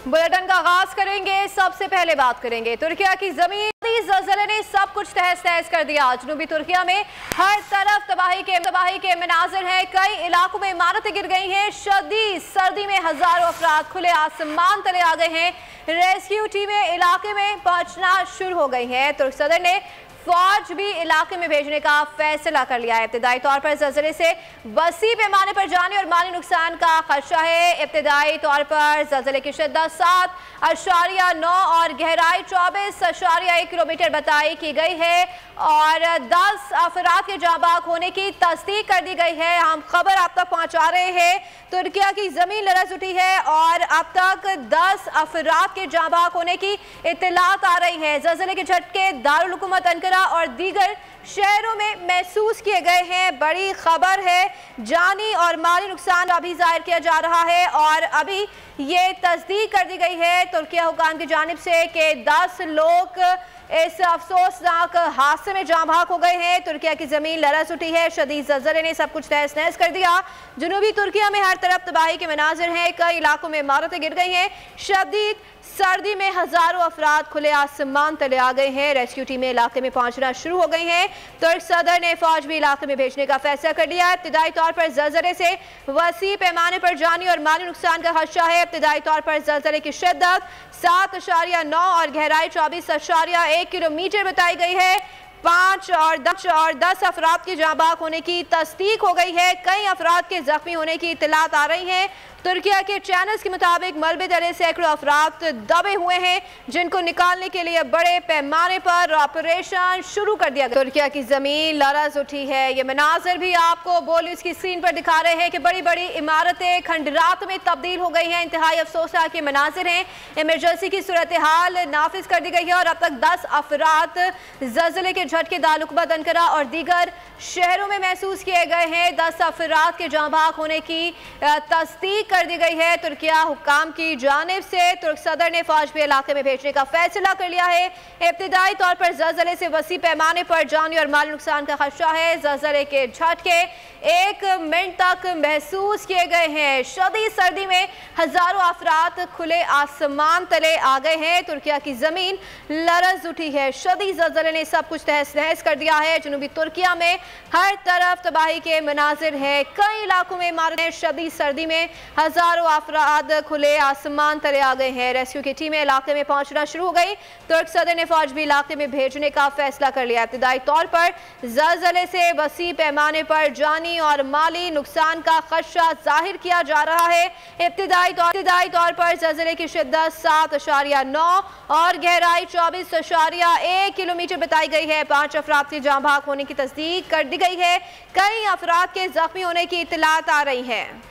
Bulletin का आगाज करेंगे। सबसे पहले बात करेंगे तुर्किया की जमीन। ज़लज़ले ने सब कुछ तहस नहस कर दिया। जनूबी तुर्किया में हर तरफ तबाही के मनाजिर हैं। कई इलाकों में इमारतें गिर गई हैं। शदीद सर्दी में हजारों अफराद खुले आसमान तले आ गए हैं। रेस्क्यू टीमें इलाके में पहुंचना शुरू हो गई हैं। तुर्क सदर ने फौज भी इलाके में भेजने का फैसला कर लिया है। इब्तिदाई तौर पर ज़लज़ले से वसी पैमाने पर जानी और माली नुकसान का खदशा है। इब्तिदाई तौर पर ज़लज़ले की शिद्दत 7.9 और गहराई 24.1 किलोमीटर बताई की गई है और 10 अफराद के जांबाग होने की तस्दीक कर दी गई है। हम खबर आप तक पहुंचा रहे हैं। तुर्किया की जमीन लरज़ उठी है और अब तक 10 अफराद के जांबाग होने की इत्तलात आ रही है। ज़लज़ले के झटके दारुल हुकूमत अंकारा और दीगर शहरों में महसूस किए गए हैं। बड़ी खबर है, जानी और माली नुकसान अभी जाहिर किया जा रहा है और अभी ये तस्दीक कर दी गई है तुर्किया हुकाम की जानिब से कि 10 लोग इस अफसोसनाक हादसे में जाँ भाग हो गए हैं। तुर्किया की जमीन लरज़ उठी है। शदीद ज़लज़ले ने सब कुछ तहस नहस कर दिया। जनूबी तुर्किया में हर तरफ तबाही के मनाजिर हैं। कई इलाकों में इमारतें गिर गई हैं। शदीद सर्दी में हजारों अफराद खुले आसमान तले आ गए हैं। रेस्क्यू टीमें इलाके में पहुंचना शुरू हो गई हैं। तुर्क सदर ने फौज भी इलाके में भेजने का फैसला कर लिया है। इब्तिदाई तौर पर ज़लज़ले से वसी पैमाने पर जानी और माली नुकसान का खदशा है। इब्तिदाई तौर पर ज़लज़ले की शिद्दत 7.9 और गहराई 24.1 किलोमीटर बताई गई है। 5 और 10 अफराद के जांबाग होने की तस्दीक हो गई है। कई अफराद के जख्मी होने की इत्तलात आ रही हैं। तुर्किया के चैनल्स के मुताबिक मलबे तले सैकड़ों अफराद दबे हुए हैं जिनको निकालने के लिए बड़े पैमाने पर ऑपरेशन शुरू कर दिया गया। तुर्किया की जमीन लरज़ उठी है। ये मनाजिर भी आपको बोलिस की स्क्रीन पर दिखा रहे हैं कि बड़ी बड़ी इमारतें खंडरात में तब्दील हो गई हैं। इंतहाई अफसोसनाक के मनाजिर हैं। इमरजेंसी की सूरत हाल नाफिज कर दी गई है और अब तक 10 अफराद ज़लज़ले के झटके दारुल हुकूमत अंकारा और दीगर शहरों में महसूस किए गए हैं। 10 अफराद के जाँ भाग होने की तस्दीक कर दी गई है। तुर्किया हुक्काम की जानिब से तुर्क सदर ने फौज भी इलाके में भेजने का फैसला कर लिया है। इब्तिदाई तौर पर ज़लज़ले से वसी पैमाने पर जानी और माली नुकसान का खदशा है। ज़लज़ले के झटके 1 मिनट तक महसूस किए गए हैं। शदीद सर्दी में हजारों अफराद खुले आसमान तले आ गए हैं। तुर्किया की जमीन लरज़ उठी है। शदीद ज़लज़ले ने सब कुछ तहस नहस कर दिया है। जनूबी तुर्किया में हर तरफ तबाही के मनाजिर हैं। कई इलाकों में इमारतें शदीद सर्दी में हजारों अफराद खुले आसमान तले आ गए हैं। रेस्क्यू की टीमें इलाके में पहुंचना शुरू हो गई। तुर्क सदर ने फौज भी इलाके में भेजने का फैसला कर लिया। इब्तिदाई तौर पर ज़लज़ले से वसी पैमाने पर जानी और माली नुकसान का खदशा जाहिर किया जा रहा है। इब्तिदाई तौर पर ज़लज़ले की शिद्दत 7.9 और गहराई 24.1 किलोमीटर बताई गई है। 5 अफराद के जाँ भाग होने की तस्दीक कर दी गई है। कई अफराद के जख्मी होने की इत्तलात आ रही हैं।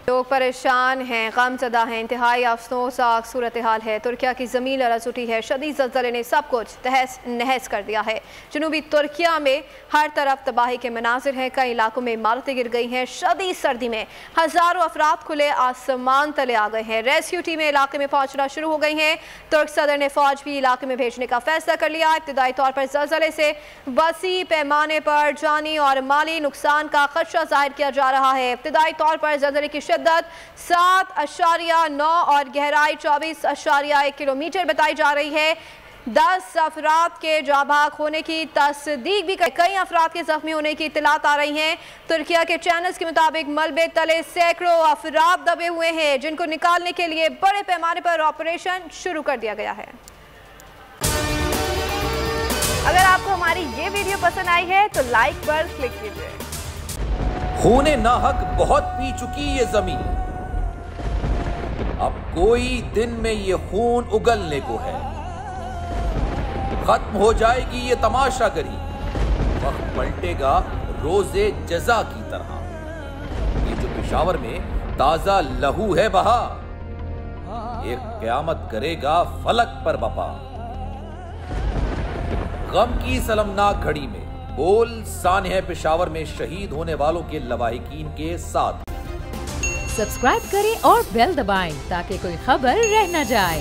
लोग परेशान हैं, गमज़दा हैं। इंतहाई अफसोसनाक सूरत हाल है। तुर्किया की ज़मीन लरज़ उठी है। शदीद ज़लज़ले ने सब कुछ तहस नहस कर दिया है। जनूबी तुर्किया में हर तरफ तबाही के मनाजिर हैं। कई इलाकों में इमारतें गिर गई हैं। शदीद सर्दी में हज़ारों अफराद खुले आसमान तले आ गए हैं। रेस्क्यू टीमें इलाके में पहुंचना शुरू हो गई हैं। तुर्क सदर ने फौज भी इलाके में भेजने का फैसला कर लिया। इब्तिदाई तौर पर ज़लज़ले से वसी पैमाने पर जानी और माली नुकसान का खदशा जाहिर किया जा रहा है। इब्तिदाई तौर पर ज़लज़ले की शिद्दत 7.9 और गहराई 24.1 किलोमीटर बताई जा रही है। 10 अफराद के जाँ भाग होने की तस्दीक भी कई अफराद के जख्मी होने की इत्तलात आ रही हैं। तुर्किया के चैनल्स के मुताबिक मलबे तले सैकड़ों अफराद दबे हुए हैं जिनको निकालने के लिए बड़े पैमाने पर ऑपरेशन शुरू कर दिया गया है। अगर आपको हमारी ये वीडियो पसंद आई है तो लाइक पर क्लिक कीजिए। खूने नाहक बहुत पी चुकी ये जमीन, अब कोई दिन में ये खून उगलने को है। खत्म हो जाएगी ये तमाशागरी, वक्त पलटेगा रोजे जजा की तरह। ये जो पेशावर में ताजा लहू है बहा, एक क़यामत करेगा फलक पर बपा। गम की सलमनाक घड़ी में बोल सानह पेशावर में शहीद होने वालों के लवाहिकीन के साथ। सब्सक्राइब करें और बेल दबाएं ताकि कोई खबर रह न जाए।